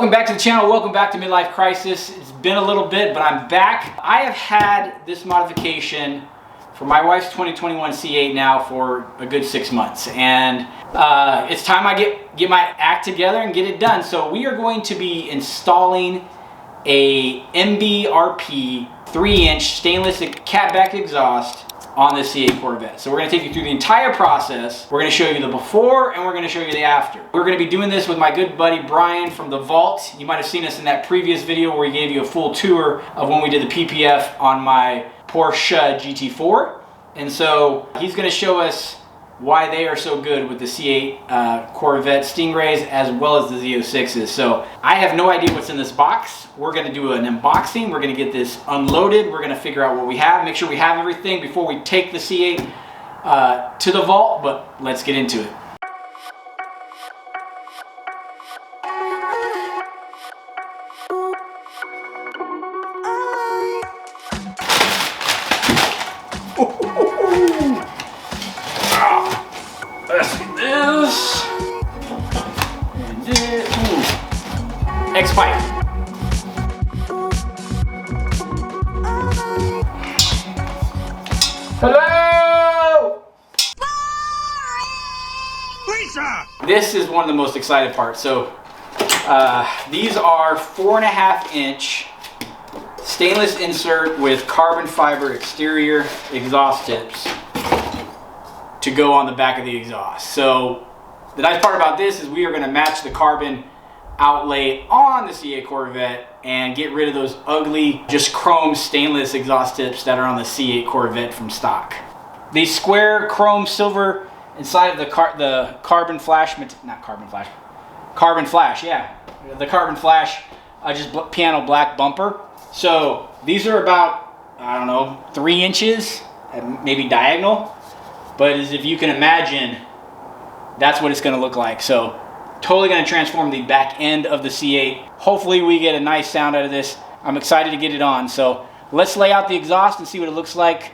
Welcome back to the channel, welcome back to Midlife Crisis. It's been a little bit, but I'm back. I have had this modification for my wife's 2021 C8 now for a good 6 months. And it's time I get my act together and get it done. So we are going to be installing a MBRP 3-inch stainless CATBACK exhaust on the C8 Corvette. So we're going to take you through the entire process. We're going to show you the before and we're going to show you the after. We're going to be doing this with my good buddy Brian from the Vault. You might have seen us in that previous video where we gave you a full tour of when we did the PPF on my Porsche GT4. And so he's going to show us why they are so good with the C8 Corvette Stingrays as well as the Z06s. So I have no idea what's in this box. We're going to do an unboxing. We're going to get this unloaded. We're going to figure out what we have, make sure we have everything before we take the C8 to the vault, but let's get into it. This and this. X-pipe. Hello. Lisa. This is one of the most exciting parts. So these are 4.5-inch stainless insert with carbon fiber exterior exhaust tips to go on the back of the exhaust. So the nice part about this is we are going to match the carbon outlay on the C8 Corvette and get rid of those ugly just chrome stainless exhaust tips that are on the C8 Corvette from stock. These square chrome silver inside of the carbon flash, yeah, the carbon flash just piano black bumper. So these are about, I don't know, 3 inches, maybe diagonal. But as if you can imagine, that's what it's going to look like. So totally going to transform the back end of the C8. Hopefully we get a nice sound out of this. I'm excited to get it on. So let's lay out the exhaust and see what it looks like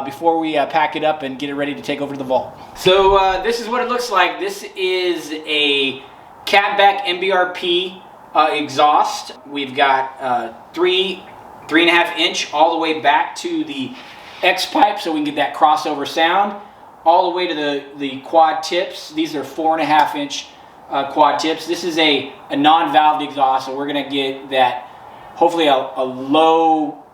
before we pack it up and get it ready to take over to the vault. So this is what it looks like. This is a CATBACK MBRP exhaust. We've got 3.5 inch all the way back to the X-pipe so we can get that crossover sound. All the way to the quad tips. These are 4.5-inch quad tips. This is a non-valved exhaust, so we're going to get that, hopefully a low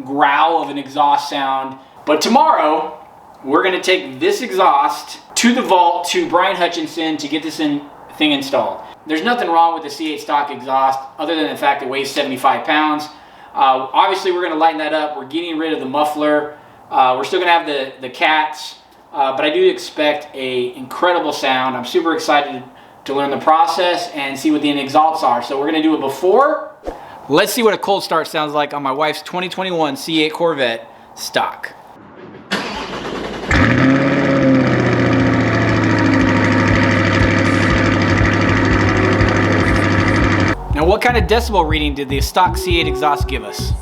growl of an exhaust sound. But tomorrow, we're going to take this exhaust to the vault to Brian Hutchinson to get this thing installed. There's nothing wrong with the C8 stock exhaust other than the fact it weighs 75 pounds. Obviously, we're going to lighten that up. We're getting rid of the muffler. We're still going to have the cats. But I do expect an incredible sound. I'm super excited to learn the process and see what the exhausts are. So we're going to do it before. Let's see what a cold start sounds like on my wife's 2021 C8 Corvette stock. Now what kind of decibel reading did the stock C8 exhaust give us?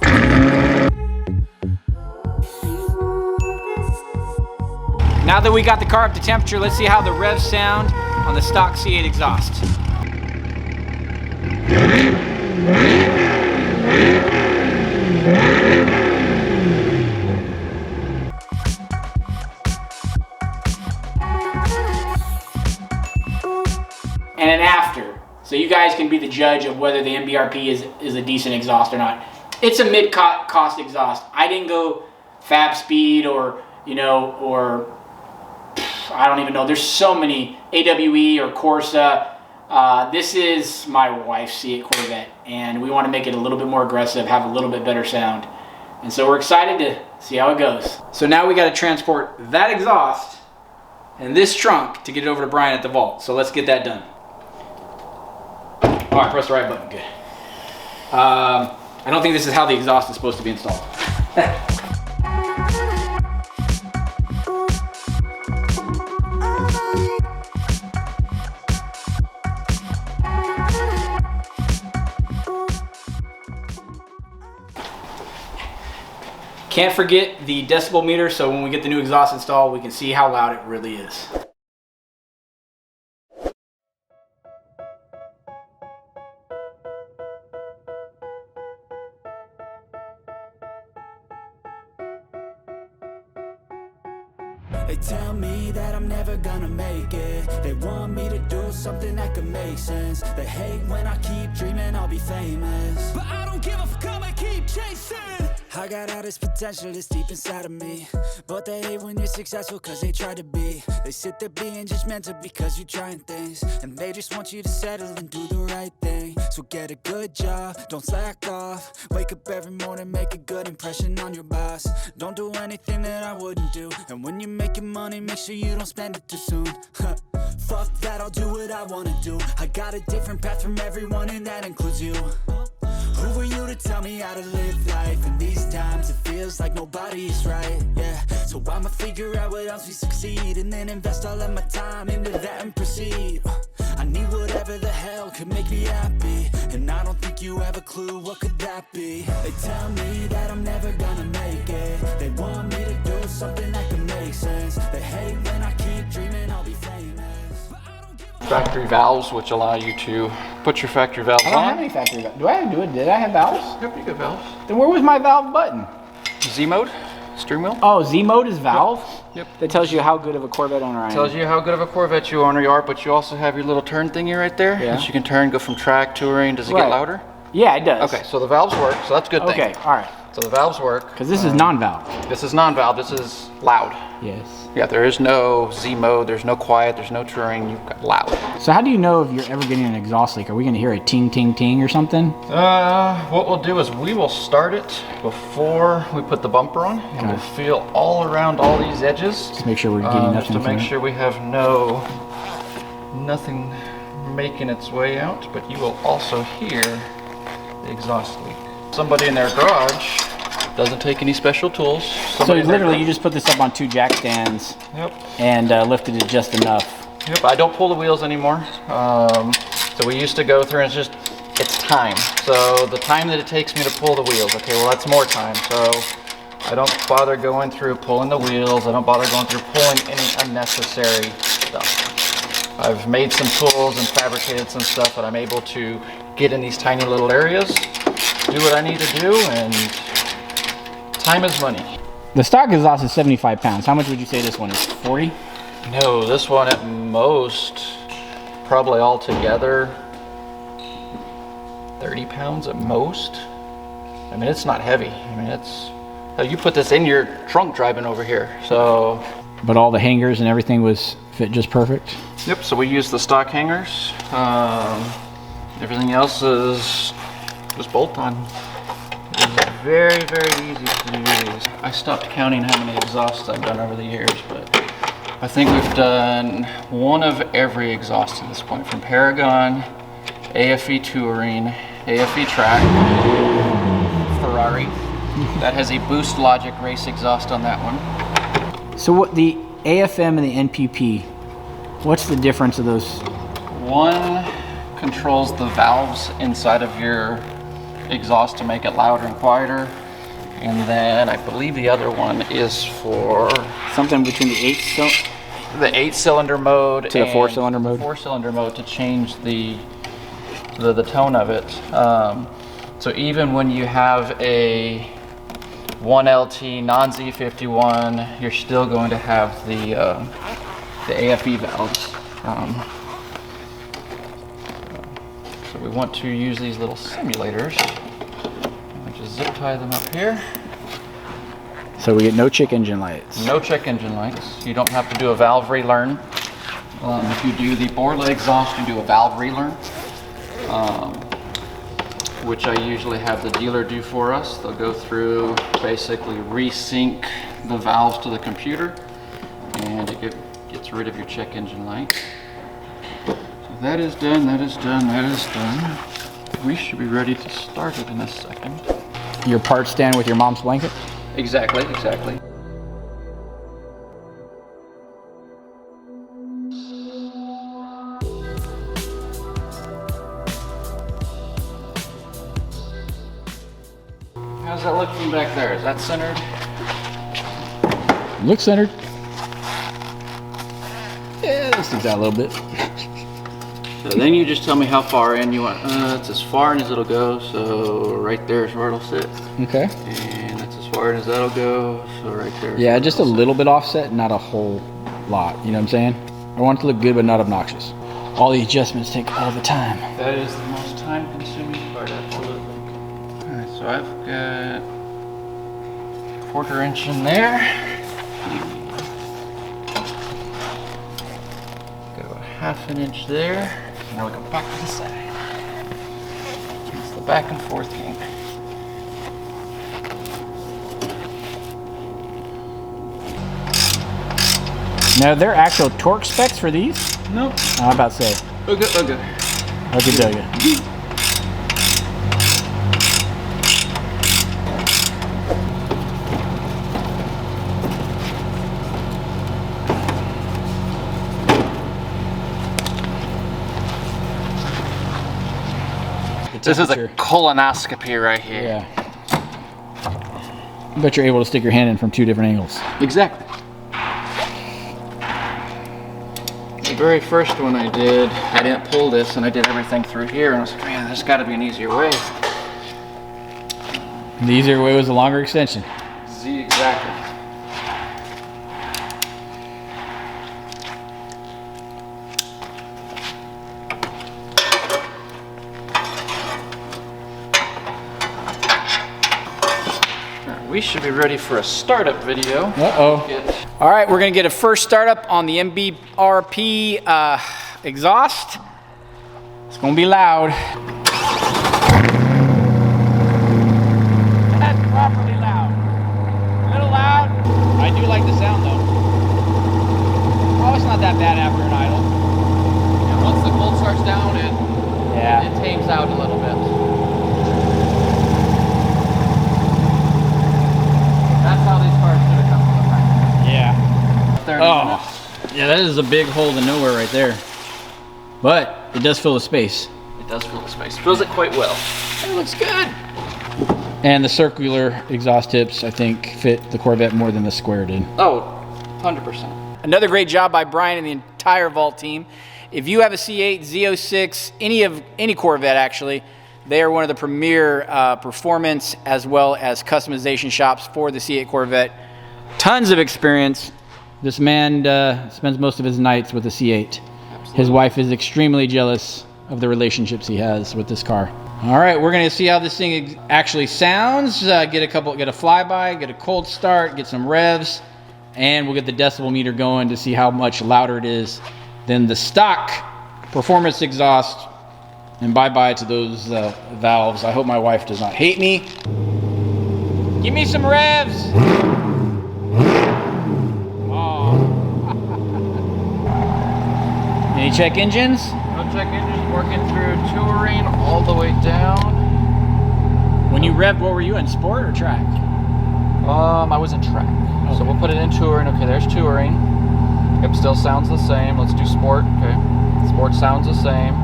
Now that we got the car up to temperature, let's see how the revs sound on the stock C8 exhaust. And an after. So you guys can be the judge of whether the MBRP is a decent exhaust or not. It's a mid-cost exhaust. I didn't go Fab Speed or, or I don't even know. There's so many, AWE or Corsa. This is my wife's C8 Corvette, and we want to make it a little bit more aggressive, have a little bit better sound. And so we're excited to see how it goes. So now we got to transport that exhaust and this trunk to get it over to Brian at the vault. So let's get that done. All right, press the right button. Good. I don't think this is how the exhaust is supposed to be installed. Can't forget the decibel meter, so when we get the new exhaust installed, we can see how loud it really is. They tell me that I'm never gonna make it. They want me to do something that could make sense. They hate when I keep dreaming I'll be famous, but I don't give a fuck, I keep chasing. I got all this potential that's deep inside of me, but they hate when you're successful cause they try to be. They sit there being judgmental because you're trying things, and they just want you to settle and do the right thing. So get a good job, don't slack off. Wake up every morning, make a good impression on your boss. Don't do anything that I wouldn't do, and when you're making money, make sure you don't spend it too soon. Fuck that, I'll do what I wanna do. I got a different path from everyone, and that includes you. Who are you to tell me how to live life? In these times it feels like nobody's right, yeah. So I'ma figure out what else we succeed, and then invest all of my time into that and proceed. I need whatever the hell could make me happy, and I don't think you have a clue what could that be. They tell me that I'm never gonna make it. They want me to do something that can make sense. They hate when I keep dreaming I'll be famous. Factory valves, which allow you to put your factory valves on. I don't have any factory valves. Do I do it? Did I have valves? Yep, you got valves. Then where was my valve button? Z mode, steering wheel. Oh, Z mode is valve? Yep. That tells you how good of a Corvette owner I am. Tells you how good of a Corvette you are, but you also have your little turn thingy right there. Yeah. That you can turn, go from track, touring. Does it get louder? Yeah, it does. Okay, so the valves work, so that's a good thing. Okay, all right. So the valves work. Because this is non-valve. This is non-valve, this is loud. Yes. Yeah, there is no Z mode, there's no quiet, there's no touring, you've got loud. So how do you know if you're ever getting an exhaust leak? Are we going to hear a ting, ting, ting or something? What we'll do is we will start it before we put the bumper on, and we'll feel all around all these edges. Just make sure we're getting just to make sure we have nothing making its way out, but you will also hear the exhaust leak. Somebody in their garage doesn't take any special tools. So literally you just put this up on 2 jack stands. Yep. And lifted it just enough. Yep, I don't pull the wheels anymore. So we used to go through and it's time. So the time that it takes me to pull the wheels, okay, well that's more time. So I don't bother going through pulling the wheels. I don't bother going through pulling any unnecessary stuff. I've made some tools and fabricated some stuff that I'm able to get in these tiny little areas, do what I need to do, and time is money. The stock exhaust is 75 pounds. How much would you say this one is? 40? No, this one at most, probably all together, 30 pounds at most. I mean, it's not heavy. I mean, you put this in your trunk driving over here, so. But all the hangers and everything was fit just perfect? Yep, so we use the stock hangers. Everything else is just bolt on. It's very, very easy to use. I stopped counting how many exhausts I've done over the years, but I think we've done one of every exhaust to this point, from Paragon, AFE Touring, AFE Track, Ferrari. That has a Boost Logic race exhaust on that one. So what the AFM and the NPP, what's the difference of those? One controls the valves inside of your exhaust to make it louder and quieter, and then I believe the other one is for something between the 8-cylinder mode to the 4-cylinder mode. 4-cylinder mode to change the tone of it. So even when you have a 1LT non-Z51, you're still going to have the AFE valves. So we want to use these little simulators. I'll just zip tie them up here. So we get no check engine lights. No check engine lights. You don't have to do a valve relearn. If you do the Borla exhaust, you do a valve relearn, which I usually have the dealer do for us. They'll go through, basically resync the valves to the computer, and it gets rid of your check engine light. So that is done, that is done, that is done. We should be ready to start it in a second. Your part stand with your mom's blanket? Exactly, exactly. How's that look from back there? Is that centered? Looks centered. Yeah, this sticks out a little bit. So then you just tell me how far in you want. It's as far in as it'll go, so right there is where it'll sit. Okay. And that's as far as that'll go. So right there. Yeah, just a little bit offset, not a whole lot. You know what I'm saying? I want it to look good, but not obnoxious. All the adjustments take all the time. That is the most time-consuming part, absolutely. All right, so I've got 1/4 inch in there. Got about 1/2 inch there. Now we go back to the side. It's the back and forth game. Now, are there actual torque specs for these? Nope. I'm about to say. Okay. Okay. This is a colonoscopy right here. Yeah. I bet you're able to stick your hand in from 2 different angles. Exactly. The very first one I did, I didn't pull this and I did everything through here and I was like, man, there's got to be an easier way. The easier way was the longer extension. Exactly. We should be ready for a startup video. Uh-oh. All right, we're gonna get a first startup on the MBRP exhaust. It's gonna be loud. That's properly loud. A little loud. I do like the sound though. Oh, it's not that bad after an idle. Yeah, once the cold starts down, it tames out a little bit. That's how these cars should have come from the factory. Yeah. 30 minutes. Yeah, that is a big hole in nowhere right there. But it does fill the space. It does fill the space. Fills it quite well. It looks good. And the circular exhaust tips, I think, fit the Corvette more than the square did. Oh, 100%. Another great job by Brian and the entire Vault team. If you have a C8, Z06, any Corvette actually, they are one of the premier performance as well as customization shops for the C8 Corvette. Tons of experience. This man spends most of his nights with the C8. Absolutely. His wife is extremely jealous of the relationships he has with this car. All right, we're gonna see how this thing actually sounds. Get a flyby, get a cold start, get some revs, and we'll get the decibel meter going to see how much louder it is than the stock performance exhaust. And bye-bye to those valves. I hope my wife does not hate me. Give me some revs. Oh. Any check engines? No check engines, working through touring all the way down. When you revved, what were you in, sport or track? I was in track. Okay. So we'll put it in touring. Okay, there's touring. Yep, still sounds the same. Let's do sport. Okay, sport sounds the same.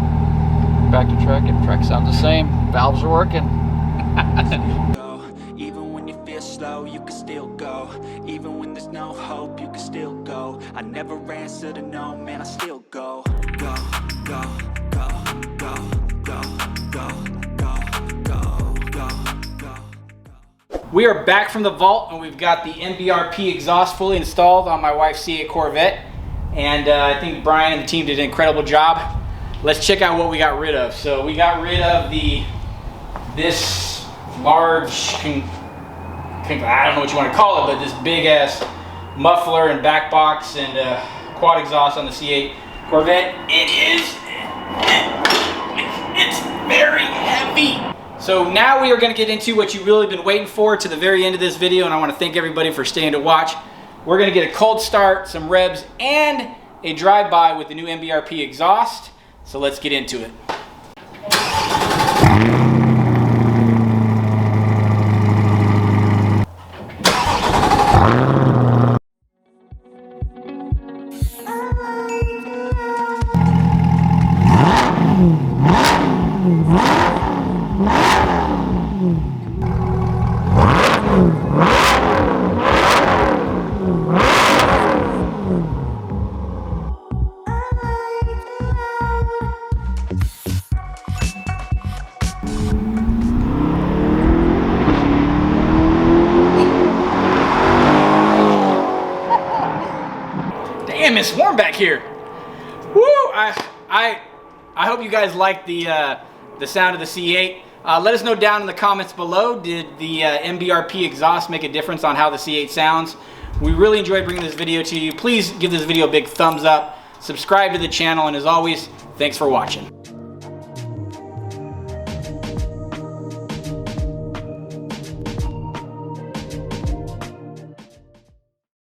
Back to track, and track sounds the same. Valves are working. Even when you feel slow, you can still go. Even when there's no hope, you can still go. I never answer to no, man, I still go. Go, go, go, go, go, go, go, go, go, go. We are back from the vault, and we've got the MBRP exhaust fully installed on my wife's C8 Corvette. And I think Brian and the team did an incredible job. Let's check out what we got rid of. So we got rid of this large, I don't know what you want to call it, but this big ass muffler and back box and quad exhaust on the C8 Corvette. It's very heavy. So now we are going to get into what you've really been waiting for to the very end of this video, and I want to thank everybody for staying to watch. We're going to get a cold start, some revs, and a drive-by with the new MBRP exhaust. So let's get into it. it's warm back here. Woo! I hope you guys like the sound of the C8. Let us know down in the comments below, did the MBRP exhaust make a difference on how the C8 sounds? We really enjoyed bringing this video to you. Please give this video a big thumbs up, subscribe to the channel, and as always, thanks for watching.